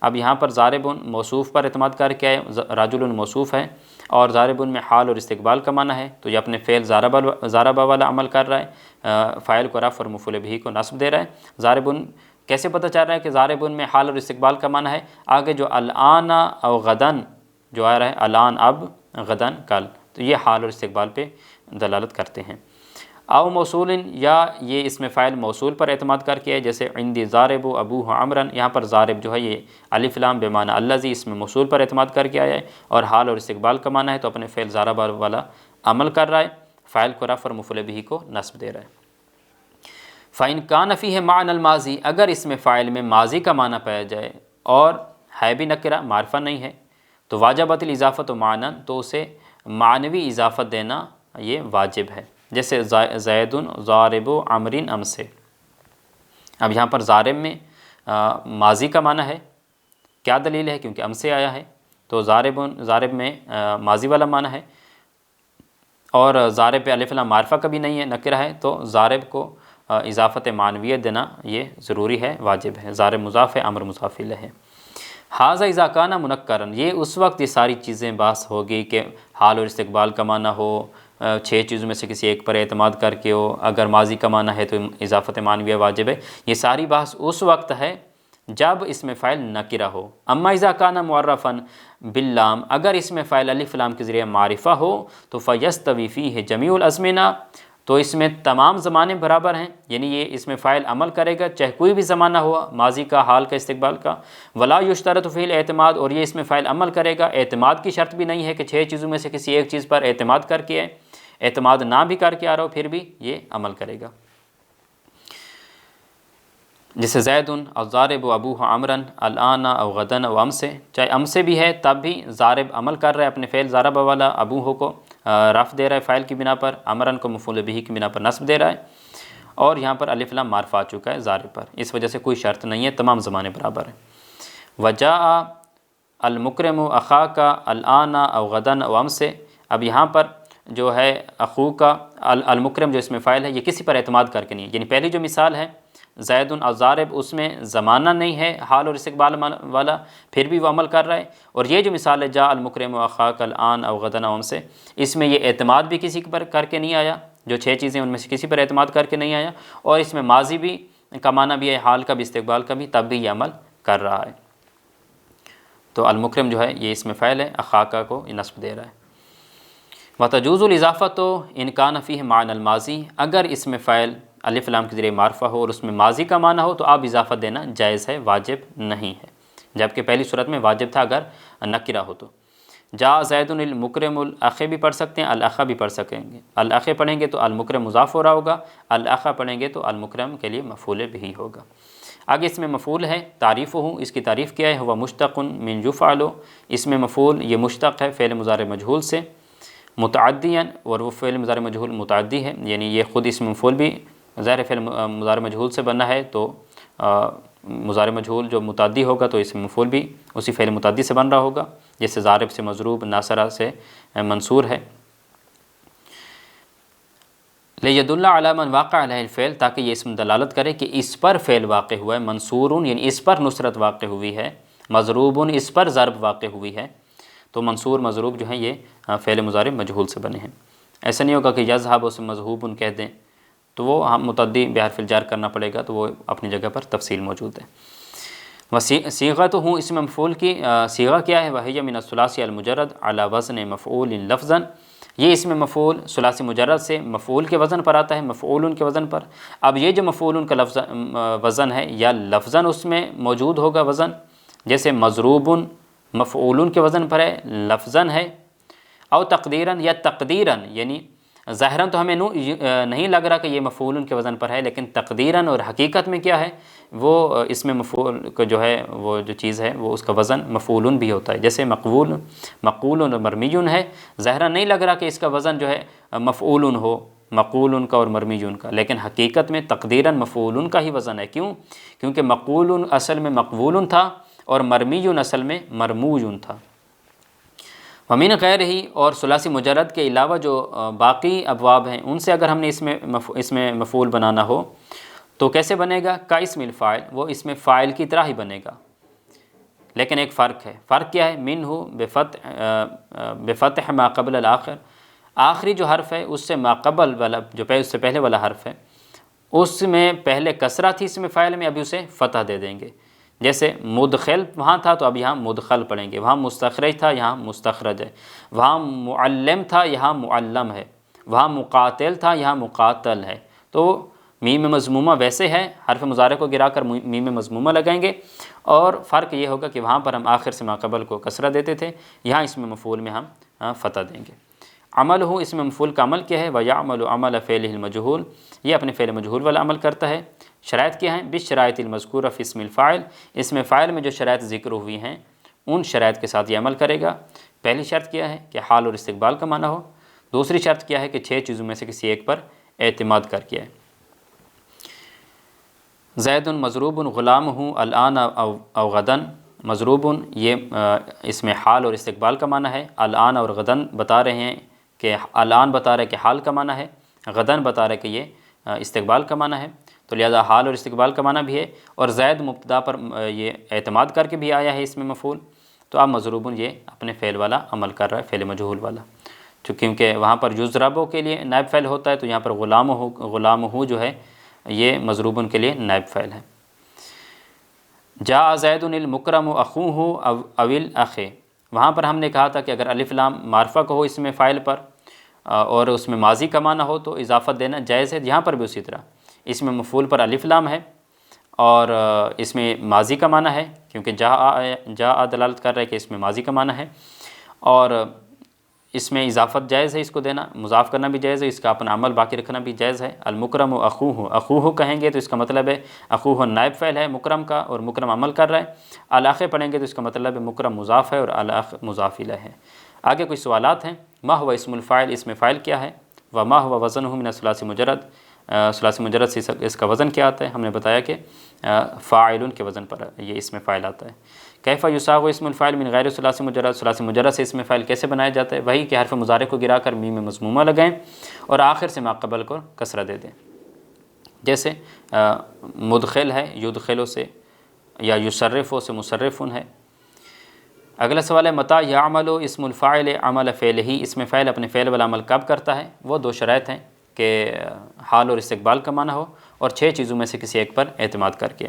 اب یہاں پر ضارب موصوف پر اعتماد کر کے رجل موصوف ہے اور ضارب میں حال اور استقبال کا معنی ہے، تو یہ اپنے فعل ضاربہ والا عمل کر رہا ہے، فاعل کو رفع اور مفعول بہ کو نصب دے رہا ہے۔ ضارب کیسے پتہ چل رہا ہے کہ ضارب میں حال اور استقبال کا معنی ہے؟ آگے جو الآن او غدن جو آ رہا ہے، الآن اب، غدن کل، تو یہ حال اور استقبال پہ دلالت کرتے ہیں۔ او موصول یا یہ اسم فاعل موصول پر اعتماد کر کے ہے، جیسے عندی ضارب ابوہ عمرا، یہاں پر ضارب جو ہے یہ الف لام بمعنی الذی اسم موصول پر اعتماد کر کے آیا ہے اور حال اور استقبال کا معنی ہے، تو اپنے فعل ضرب والا عمل کر رہا ہے، فاعل کو رفع اور مفعول بہ کو نصب دے رہا ہے۔ فَإِنْ كَانَ فِيهِ مَعْنَى الْمَاضِي، اگر اسم فاعل میں ماضی کا معنی پایا جائے اور ہے بھی نکرہ، معرفہ نہیں ہے، تو واجبت الاضافۃ معنی، تو اسے معنوی اضافت دینا یہ واجب ہے، جیسے زید ضارب عمر امس۔ اب یہاں پر ضارب میں ماضی کا معنی ہے، کیا دلیل ہے؟ کیونکہ امس آیا ہے، تو ضارب میں ماضی والا معنی ہے، اور ضارب پہ الف لام معرفہ کبھی نہیں ہے، نکرہ ہے، تو ضارب کو اضافت معنویت دینا یہ ضروری ہے، واجب ہے۔ ضارب مضاف ہے، امر مضاف الیہ ہے۔ ھذا اذا کان منکرن، یہ اس وقت یہ ساری چیزیں بحث ہوگی کہ حال اور استقبال کا معنی ہو، 6 چیزوں میں سے کسی ایک پر اعتماد کر کے ہو، اگر ماضی کا معنی ہے تو اضافت معنویہ واجب ہے، یہ ساری بحث اس وقت ہے جب اسم فاعل نکرہ ہو۔ اما اذا کان معرفا باللام، اگر اسم فاعل الف لام کے ذریعے معرفہ ہو تو فیستوی فیہ جمیع الازمنہ، تو اس میں تمام زمانے برابر ہیں، یعنی یہ اسم فاعل عمل کرے گا چاہے کوئی بھی زمانہ ہوا، ماضی کا، حال کا، استقبال کا۔ ولا یشترط فی الاعتماد، اور یہ اسم فاعل عمل کرے گا، اعتماد کی شرط بھی نہیں ہے کہ 6 چیزوں میں سے کسی ایک چیز پر اعتماد کر کے ہے، اعتماد نہ بھی کر کے آ رہا ہو پھر بھی یہ عمل کرے گا۔ جیسے زید الضارب ابوہ عمرا الآن او غدن او امس، چاہے امس بھی ہے تب بھی ضارب عمل کر رہا ہے اپنے فعل ضرب والا، ابوہ کو رفع دے رہا ہے فاعل کی بنا پر، عمرن کو مفعول بہ کی بنا پر نصب دے رہا ہے، اور یہاں پر الف لام معرفہ آ چکا ہے ضارب پر، اس وجہ سے کوئی شرط نہیں ہے، تمام زمانے برابر ہیں۔ وجاء المکرم اخاک الآن او غدن او امس، اب یہاں پر جو ہے اخو کا المکرم جو اسم فاعل ہے یہ کسی پر اعتماد کر کے نہیں ہے، یعنی پہلی جو مثال ہے زید الضارب، اس میں زمانہ نہیں ہے حال اور استقبال والا، پھر بھی وہ عمل کر رہا ہے، اور یہ جو مثال ہے جاء المکرم اخاک الآن او غدن او امس، اس میں یہ اعتماد بھی کسی پر کر کے نہیں آیا، جو 6 چیزیں ان میں سے کسی پر اعتماد کر کے نہیں آیا، اور اس میں ماضی بھی کا معنی بھی ہے، حال کا بھی، استقبال کا بھی، تب بھی یہ عمل کر رہا ہے، تو المکرم جو ہے یہ اسم فاعل ہے، اخاکہ کو نصب دے رہا ہے۔ وتجوز الاضافۃ ان کان فیہ معنی الماضی، اگر اسم فاعل الف لام کے ذریعے معرفہ ہو اور اس میں ماضی کا معنی ہو تو آپ اضافت دینا جائز ہے، واجب نہیں ہے، جبکہ پہلی صورت میں واجب تھا اگر نکرہ ہو تو۔ جاء زید المکرم الاخ بھی پڑھ سکتے ہیں، الاخ بھی پڑھ سکیں گے، الاخ پڑھیں گے تو المکرم مضاف ہو رہا ہوگا، الاخ پڑھیں گے تو المکرم کے لیے مفعول بہ ہوگا۔ آگے اس میں مفعول ہے، تعریف ہوں، اس کی تعریف کیا ہے؟ ہوا مشتق من یفعل، اس میں مفعول یہ مشتق ہے فعل مضارع مجہول سے، متعدیاً، اور وہ فعل مضارع مجہول متعدی ہے، یعنی یہ خود اس میں مفعول بھی ظاہر فعل مضارع مجہول سے بنا ہے، تو مضارع مجہول جو متعدی ہوگا تو اس میں مفعول بھی اسی فعل متعدی سے بن رہا ہوگا، جیسے ضارب سے مضروب، ناصرہ سے منصور ہے۔ لیدل علی من واقع علیہ الفعل، تاکہ یہ اسم دلالت کرے کہ اس پر فعل واقع ہوا ہے، منصورون یعنی اس پر نصرت واقع ہوئی ہے، مضروبون اس پر ضرب واقع ہوئی ہے، تو منصور مضروب جو ہیں یہ فعل مضارع مجہول سے بنے ہیں۔ ایسا نہیں ہوگا کہ یذهب اسے مذہوبن کہہ دیں، تو وہ ہم متعدی بحرف الجر کرنا پڑے گا، تو وہ اپنی جگہ پر تفصیل موجود ہے۔ صیغۃ ہوں اسم مفعول کی صیغہ کیا ہے؟ وہی من الثلاثی المجرد علی وزن مفعول لفظا، یہ اسم مفعول ثلاثی مجرد سے مفعول کے وزن پر آتا ہے، مفعول کے وزن پر۔ اب یہ جو مفعول کا لفظ وزن ہے یا لفظاً اس میں موجود ہوگا وزن، جیسے مضروب مفعول کے وزن پر ہے، لفظاً ہے، او تقدیراً یا تقدیراً، یعنی ظاہراً تو ہمیں نہیں لگ رہا کہ یہ مفعول کے وزن پر ہے، لیکن تقدیراً اور حقیقت میں کیا ہے وہ اس میں مفعول کا جو ہے وہ جو چیز ہے وہ اس کا وزن مفعول بھی ہوتا ہے، جیسے مقول اور مرمی ہے، ظاہراً نہیں لگ رہا کہ اس کا وزن جو ہے مفعول ہو، مقول کا اور مرمی کا، لیکن حقیقت میں تقدیراً مفعول کا ہی وزن ہے۔ کیوں؟ کیونکہ مقول اصل میں مقبول تھا اور مرمی اصل میں مرموج تھا۔ ومن غیر ہی، اور ثلاثی مجرد کے علاوہ جو باقی ابواب ہیں ان سے اگر ہم نے اس میں مفعول بنانا ہو تو کیسے بنے گا؟ کا اسم الفاعل، وہ اسم فاعل کی طرح ہی بنے گا، لیکن ایک فرق ہے۔ فرق کیا ہے؟ منہ بفتح ما قبل الآخر، آخری جو حرف ہے اس سے ما قبل والا جو اس سے پہلے والا حرف ہے اس میں پہلے کسرہ تھی اسم فاعل میں، ابھی اسے فتح دے دیں گے۔ جیسے مدخل وہاں تھا تو اب یہاں مدخل پڑھیں گے، وہاں مستخرج تھا یہاں مستخرج ہے، وہاں معلم تھا یہاں معلم ہے، وہاں مقاتل تھا یہاں مقاتل ہے۔ تو میم مضمومہ ویسے ہے، حرف مضارع کو گرا کر میم مضمومہ لگائیں گے، اور فرق یہ ہوگا کہ وہاں پر ہم آخر سے ما قبل کو کسرہ دیتے تھے، یہاں اس میں مفعول میں ہم فتح دیں گے۔ عمل ہو، اس میں مفعول کا عمل کیا ہے؟ وَيَعْمَلُ عَمَلَ فعلہ المجہول، یہ اپنے فعل مجہول والا عمل کرتا ہے۔ شرائط کیا ہیں؟ بالشرائط المذکورہ فی اسم الفاعل، اسم فاعل میں جو شرائط ذکر ہوئی ہیں ان شرائط کے ساتھ یہ عمل کرے گا۔ پہلی شرط کیا ہے؟ کہ حال اور استقبال کا معنی ہو۔ دوسری شرط کیا ہے؟ کہ 6 چیزوں میں سے کسی ایک پر اعتماد کر کے ہے۔ زید مضروب غلام ہوں الآن او غدن، مضروب یہ اس میں حال اور استقبال کا معنی ہے، الآن اور غدن بتا رہے ہیں کہ الآن بتا رہے کہ حال کا معنی ہے، غدن بتا رہے کہ یہ استقبال کا معنی ہے، تو لہذا حال اور استقبال کا معنی بھی ہے، اور زید مبتدا پر یہ اعتماد کر کے بھی آیا ہے اس میں مفعول، تو اب مضروب یہ اپنے فعل والا عمل کر رہا ہے، فعل مجہول والا، کیونکہ وہاں پر یضربو کے لیے نائب فعل ہوتا ہے، تو یہاں پر غلام ہو جو ہے یہ مضروب کے لیے نائب فعل ہے۔ جاء زید المکرم اخوہ اویل اخے، وہاں پر ہم نے کہا تھا کہ اگر الف لام معرفہ کا ہو اس میں فاعل پر اور اس میں ماضی کا معنی ہو تو اضافت دینا جائز ہے، یہاں پر بھی اسی طرح اس میں مفعول پر الف لام ہے اور اس میں ماضی کا معنی ہے، کیونکہ جاء دلالت کر رہا ہے کہ اس میں ماضی کا معنی ہے، اور اس میں اضافت جائز ہے، اس کو دینا، مضاف کرنا بھی جائز ہے، اس کا اپنا عمل باقی رکھنا بھی جائز ہے۔ المکرم اخوہ کہیں گے تو اس کا مطلب ہے اخوہ نائب فعل ہے مکرم کا اور مکرم عمل کر رہا ہے، الاخ پڑھیں گے تو اس کا مطلب ہے مکرم مضاف ہے اور الاخ مضاف الیہ ہے۔ آگے کچھ سوالات ہیں۔ ما ہوا اسم الفاعل، اسم فاعل کیا ہے؟ وما ہوا وزنہ من الثلاثی مجرد، ثلاثی مجرد سے اس کا وزن کیا آتا ہے؟ ہم نے بتایا کہ فاعل کے وزن پر یہ اسم فاعل آتا ہے۔ کیف یصاغ اسم الفاعل من غیر ثلاثی مجرد، ثلاثی مجرد سے اسم فاعل کیسے بنایا جاتا ہے؟ وہی کہ حرف مضارع کو گرا کر میم مضمومہ لگائیں اور آخر سے ما قبل کو کسرہ دے دیں، جیسے مدخل ہے یدخلو سے، یا یصرفو سے مصرفن ہے۔ اگلا سوال ہے متى یعمل اسم الفاعل عمل فعلہ، اسم فاعل اپنے فعل والا عمل کب کرتا ہے؟ وہ 2 شرائط ہیں کہ حال اور استقبال کا معنی ہو اور 6 چیزوں میں سے کسی ایک پر اعتماد کر کے۔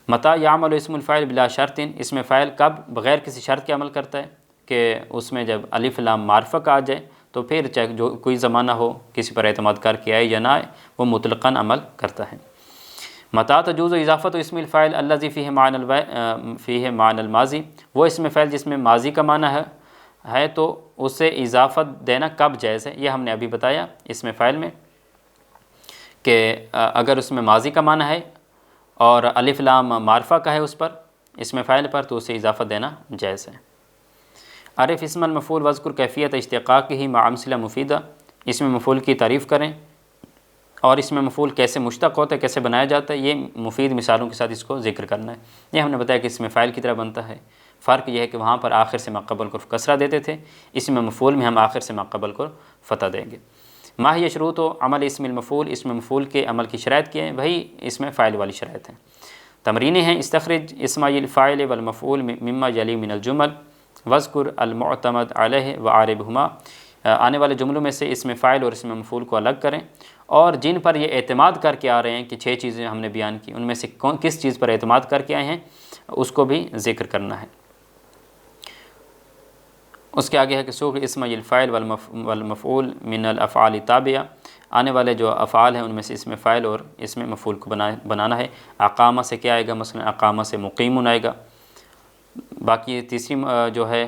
متى یعمل اسم الفاعل بلا شرط، اسم فاعل کب بغیر کسی شرط کے عمل کرتا ہے؟ کہ اس میں جب الف لام معرفہ کا آ جائے تو پھر چاہے جو کوئی زمانہ ہو کسی پر اعتماد کر کے آئے یا نہ آئے وہ مطلقاً عمل کرتا ہے۔ متى تجوز اضافت اسم الفاعل الذي فیہ معنی الماضی، وہ اسم فاعل جس میں ماضی کا معنی ہے تو اسے اضافت دینا کب جائز ہے؟ یہ ہم نے ابھی بتایا اسم فاعل میں کہ اگر اس میں ماضی کا معنی ہے اور الف لام معرفہ کا ہے اس پر اسم فاعل پر تو اسے اضافت دینا جائز ہے۔ عرف اسم المفعول واذکر کیفیت اشتقاقہ مع امثلہ مفیدہ، اسم مفعول کی تعریف کریں اور اس میں مفعول کیسے مشتق ہوتا ہے، کیسے بنایا جاتا ہے، یہ مفید مثالوں کے ساتھ اس کو ذکر کرنا ہے۔ یہ ہم نے بتایا کہ اس میں فاعل کی طرح بنتا ہے، فرق یہ ہے کہ وہاں پر آخر سے ما قبل کو کسرہ دیتے تھے، اس میں مفعول میں ہم آخر سے ما قبل کو فتح دیں گے۔ ما ہی شروط و عمل اسم المفعول، اسم مفعول کے عمل کی شرائط کیا ہیں؟ وہی اس میں فاعل والی شرائط ہیں۔ تمرینیں ہیں، استخرج اسم الفاعل والمفعول مما یلی من الجمل واذکر المعتمد علیہ وعاربہما، آنے والے جملوں میں سے اسم فاعل اور اسم مفعول کو الگ کریں اور جن پر یہ اعتماد کر کے آ رہے ہیں کہ 6 چیزیں ہم نے بیان کی ان میں سے کس چیز پر اعتماد کر کے آئے ہیں اس کو بھی ذکر کرنا ہے۔ اس کے آگے ہے کہ سوغ اسم الفاعل والمفعول من الافعال تابعہ، آنے والے جو افعال ہیں ان میں سے اسم فاعل اور اسم مفعول کو بنانا ہے۔ اقامہ سے کیا آئے گا؟ مثلا اقامہ سے مقیمن آئے گا۔ باقی تیسری جو ہے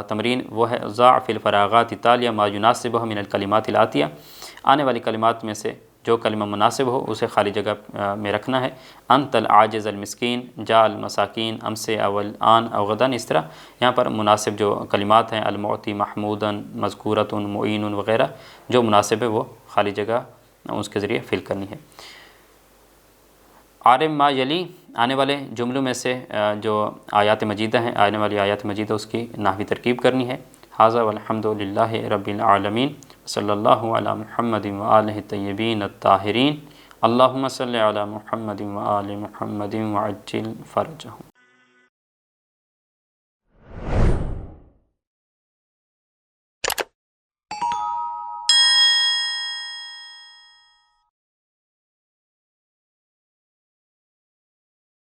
تمرین وہ ہے ضع فی الفراغات التالیہ ما یناسبہ من الکلمات الآتیہ، آنے والی کلمات میں سے جو کلمہ مناسب ہو اسے خالی جگہ میں رکھنا ہے۔ انت العاجز المسکین، جاء المساکین، امسے اول آن او غداً، اس طرح یہاں پر مناسب جو کلمات ہیں المعطی، محموداً، مذکورۃ، معین وغیرہ جو مناسب ہے وہ خالی جگہ اس کے ذریعے فل کرنی ہے۔ عارف ما یلی، آنے والے جملوں میں سے جو آیات مجیدہ ہیں، آنے والی آیات مجیدہ اس کی نحوی ترکیب کرنی ہے۔ ھذا والحمد للہ رب العالمین، صلی اللہ علی محمد وآلہ الطیبین الطاہرین، اللہم صلی علی محمد وآل محمد وعجل فرجہم۔